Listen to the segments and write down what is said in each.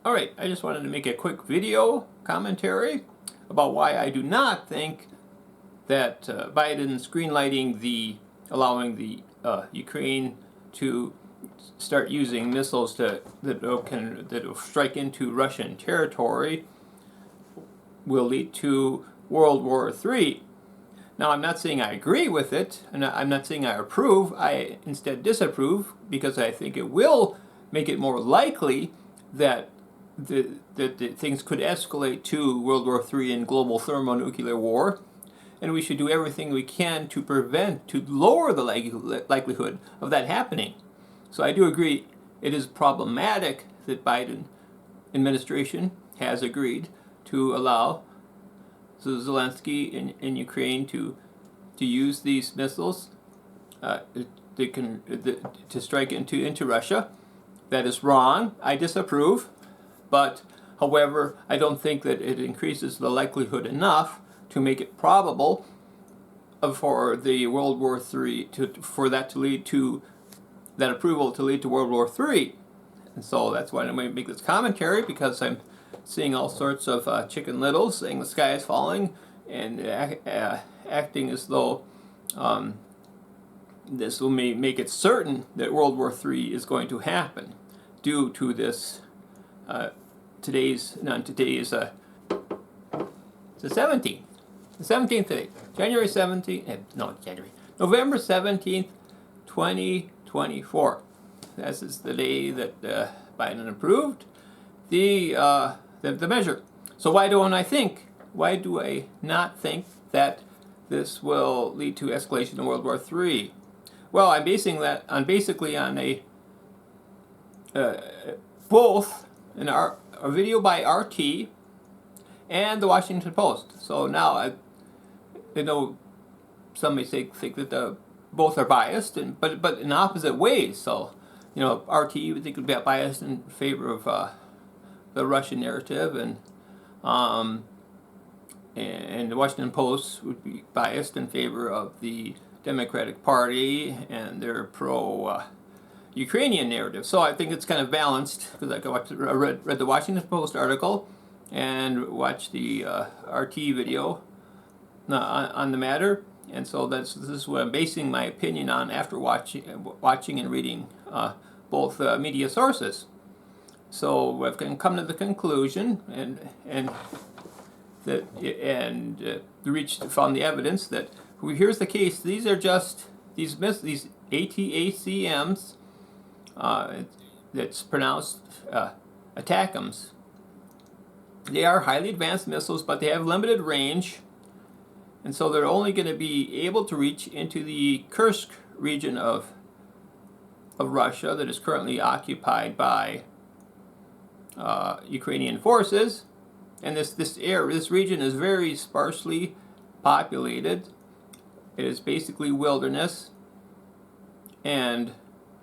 Alright, I just wanted to make a quick video commentary about why I do not think that Biden's greenlighting allowing the Ukraine to start using missiles that will strike into Russian territory will lead to World War III. Now, I'm not saying I agree with it, and I'm not saying I approve. I instead disapprove, because I think it will make it more likely that things could escalate to World War III and global thermonuclear war, and we should do everything we can to lower the likelihood of that happening. So I do agree it is problematic that Biden administration has agreed to allow Zelensky in Ukraine to use these missiles to strike into Russia. That is wrong. I disapprove. But, however, I don't think that it increases the likelihood enough to make it probable for the World War III for that approval to lead to World War III. And so that's why I'm going to make this commentary, because I'm seeing all sorts of Chicken Littles saying the sky is falling and acting as though this will make it certain that World War III is going to happen due to this it's the 17th. The 17th today. January 17th, November 17th, 2024. This is the day that Biden approved the measure. So why do I not think that this will lead to escalation in World War III? Well, I'm basing that on both a video by RT and the Washington Post. So now I know some may think that both are biased, but in opposite ways. So RT would think would be biased in favor of the Russian narrative, and the Washington Post would be biased in favor of the Democratic Party and their pro-Ukrainian narrative. So I think it's kind of balanced, because I read the Washington Post article and watched the RT video on the matter, and so this is what I'm basing my opinion on after watching and reading both media sources. So I've come to the conclusion found the evidence that here's the case. These are just these ATACMs. That's pronounced ATACMs. They are highly advanced missiles, but they have limited range, and so they're only going to be able to reach into the Kursk region of Russia that is currently occupied by Ukrainian forces. And this region is very sparsely populated. It is basically wilderness, and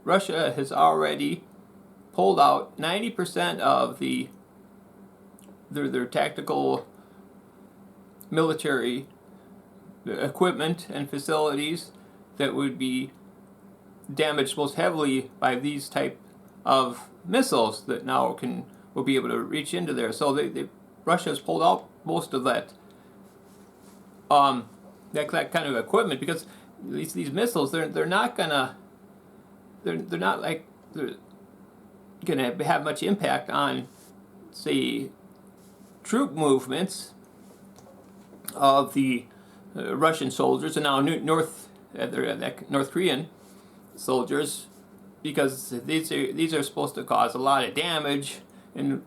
Russia has already pulled out 90% of their tactical military equipment and facilities that would be damaged most heavily by these type of missiles that now will be able to reach into there. So Russia has pulled out most of that kind of equipment, because these missiles they're not gonna have much impact on, say, troop movements of the Russian soldiers and now North Korean soldiers, because these are supposed to cause a lot of damage in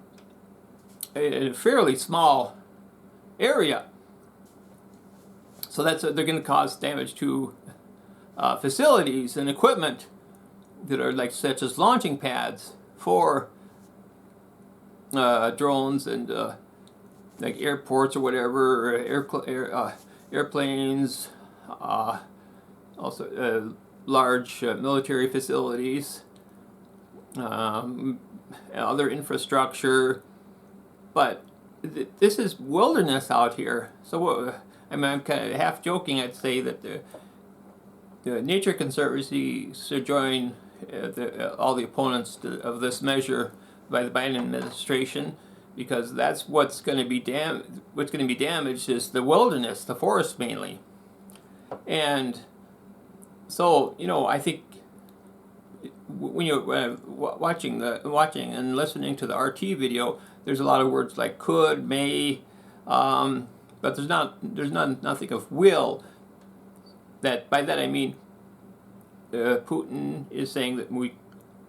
a fairly small area. So they're going to cause damage to facilities and equipment that are such as launching pads for drones and airports or whatever, airplanes, also large military facilities, other infrastructure. But this is wilderness out here. So I'm kind of half joking. I'd say that the Nature Conservancy should join all the opponents of this measure by the Biden administration, because that's what's going to be damaged is the wilderness, the forest mainly. And so, I think when you're watching and listening to the RT video, there's a lot of words like could, may, but there's nothing of will. That by that I mean Putin is saying that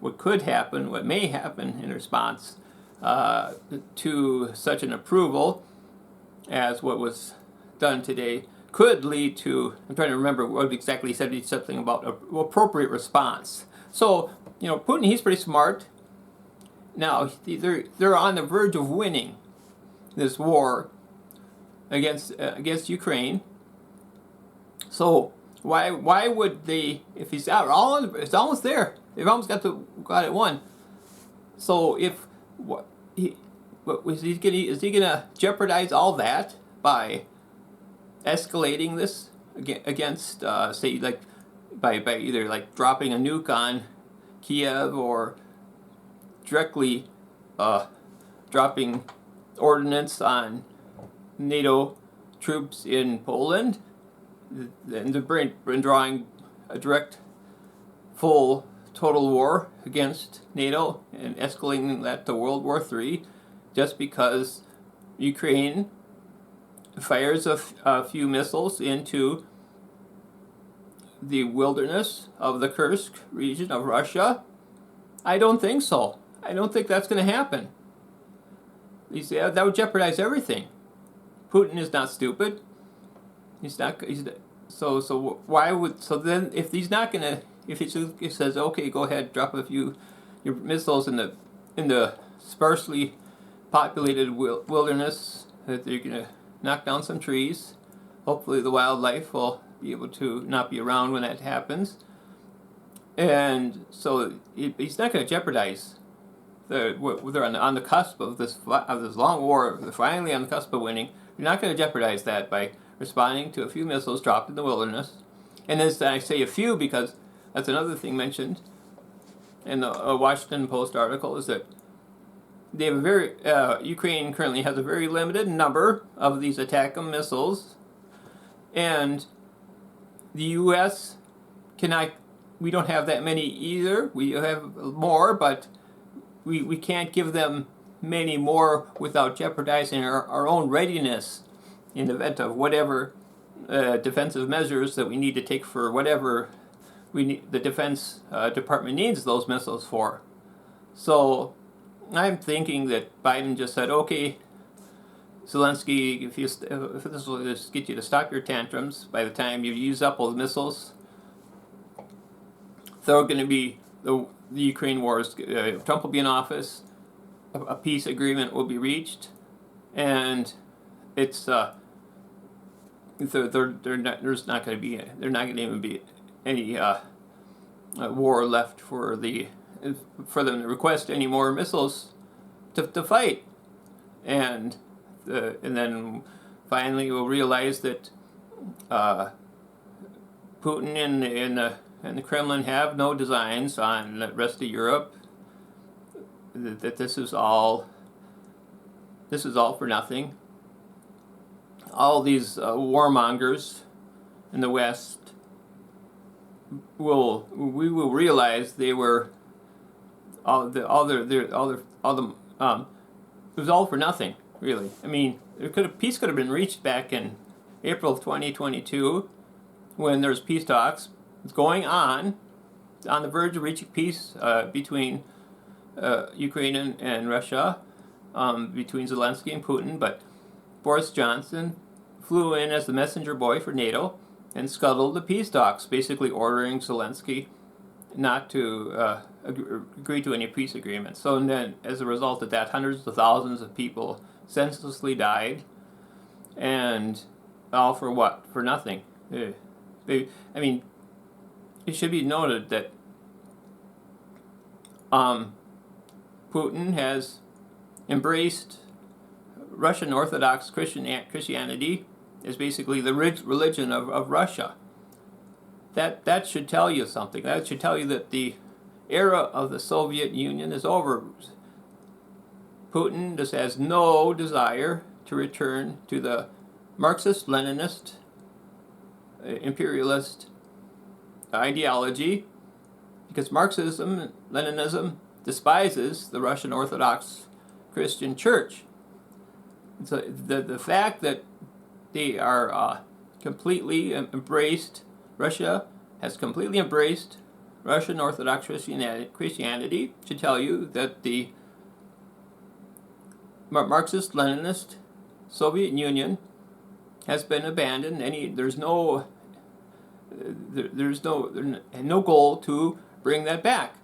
what could happen, what may happen in response to such an approval as what was done today could lead to, I'm trying to remember what exactly he said, something about appropriate response. So, Putin, he's pretty smart. Now, they're on the verge of winning this war against Ukraine. So why would they, if he's out, it's almost there. They've almost got it won. So is he gonna jeopardize all that by escalating this against say, like by either like dropping a nuke on Kiev or directly dropping ordnance on NATO troops in Poland, and they're drawing a direct, full, total war against NATO and escalating that to World War III, just because Ukraine fires a few missiles into the wilderness of the Kursk region of Russia? I don't think so. I don't think that's going to happen. That would jeopardize everything. Putin is not stupid. So why would, so then if he's not going to, if he says, okay, go ahead, drop a few your missiles in the sparsely populated wilderness, that they're going to knock down some trees. Hopefully the wildlife will be able to not be around when that happens. And so he's not going to jeopardize they're on the cusp of this long war. They're finally on the cusp of winning. You're not going to jeopardize that by responding to a few missiles dropped in the wilderness. And then I say a few because that's another thing mentioned in the Washington Post article, is that they have Ukraine currently has a very limited number of these ATACM missiles, and the U.S. we don't have that many either. We have more, but we can't give them many more without jeopardizing our own readiness in the event of whatever defensive measures that we need to take for whatever the Defense Department needs those missiles for. So I'm thinking that Biden just said, okay, Zelensky, if this will just get you to stop your tantrums, by the time you use up all the missiles, they're going to be the Ukraine wars. Trump will be in office. A peace agreement will be reached, and it's there's not going to be even be any war left for them to request any more missiles to fight, and then finally we'll realize that Putin and the Kremlin have no designs on the rest of Europe. That this is all for nothing. All these warmongers in the West we will realize they were it was all for nothing, really. I mean, peace could have been reached back in April of 2022 when there's peace talks going on the verge of reaching peace between Ukraine and Russia, between Zelensky and Putin, but Boris Johnson flew in as the messenger boy for NATO and scuttled the peace talks, basically ordering Zelensky not to agree to any peace agreement. So then, as a result of that, hundreds of thousands of people senselessly died, and all for what? For nothing. I mean, it should be noted that Putin has embraced Russian Orthodox Christianity as basically the religion of Russia. That should tell you something. That should tell you that the era of the Soviet Union is over. Putin just has no desire to return to the Marxist-Leninist, imperialist ideology, because Marxism, Leninism despises the Russian Orthodox Christian Church. So the fact that they are completely embraced, Russia has completely embraced Russian Orthodox Christianity should tell you that the Marxist-Leninist Soviet Union has been abandoned. There's no goal to bring that back.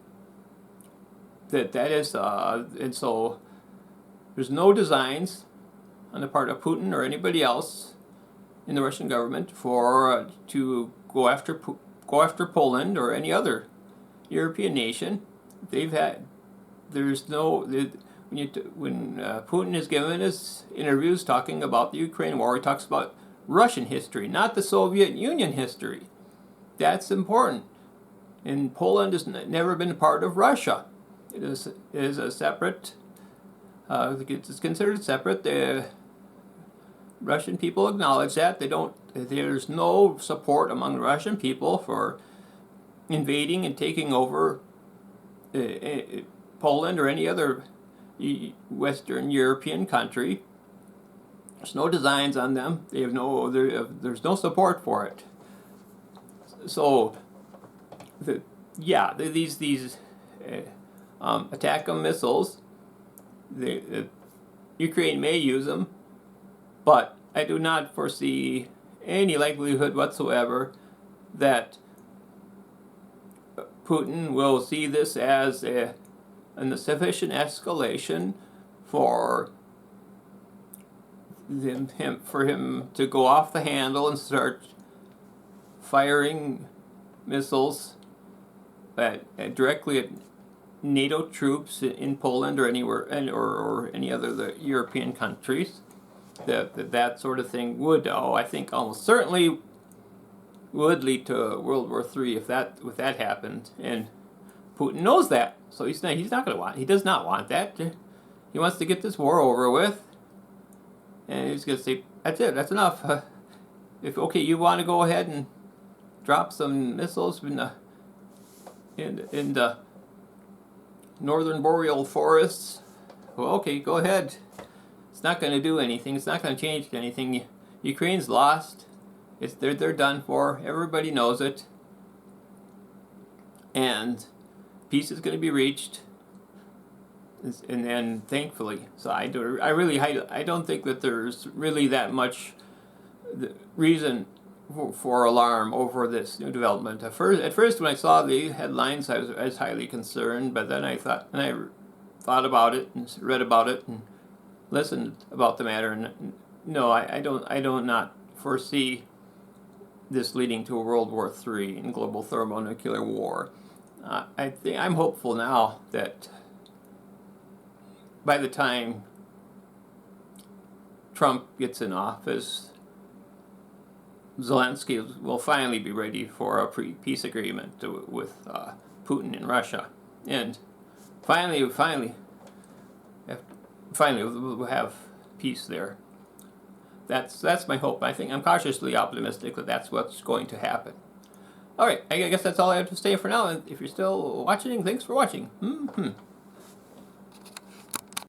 That is, and so there's no designs on the part of Putin or anybody else in the Russian government to go after Poland or any other European nation. When Putin is given his interviews talking about the Ukraine war, he talks about Russian history, not the Soviet Union history. That's important. And Poland has never been part of Russia. It is a separate. It's considered separate. The Russian people acknowledge that. There's no support among the Russian people for invading and taking over Poland or any other Western European country. There's no designs on them. There's no support for it. So, these ATACM missiles, Ukraine may use them, but I do not foresee any likelihood whatsoever that Putin will see this as a sufficient escalation for him to go off the handle and start firing missiles directly at NATO troops in Poland or anywhere, or any other European countries. That sort of thing would, I think almost certainly would lead to World War III if that happened, and Putin knows that. So he does not want that. He wants to get this war over with, and he's going to say, that's it, that's enough. If you want to go ahead and drop some missiles in the northern boreal forests, well, okay, go ahead. It's not going to do anything. It's not going to change anything. Ukraine's lost. They're done for. Everybody knows it. And peace is going to be reached. And then, thankfully, so I don't think that there's really that much reason for alarm over this new development. At first, when I saw the headlines, I was highly concerned. But then I thought about it and read about it and listened about the matter. And no, I don't not foresee this leading to a World War III and global thermonuclear war. I'm hopeful now that by the time Trump gets in office, Zelensky will finally be ready for a peace agreement with Putin and Russia, and finally we'll have peace there. That's my hope. I think I'm cautiously optimistic that that's what's going to happen. All right, I guess that's all I have to say for now. If you're still watching, thanks for watching.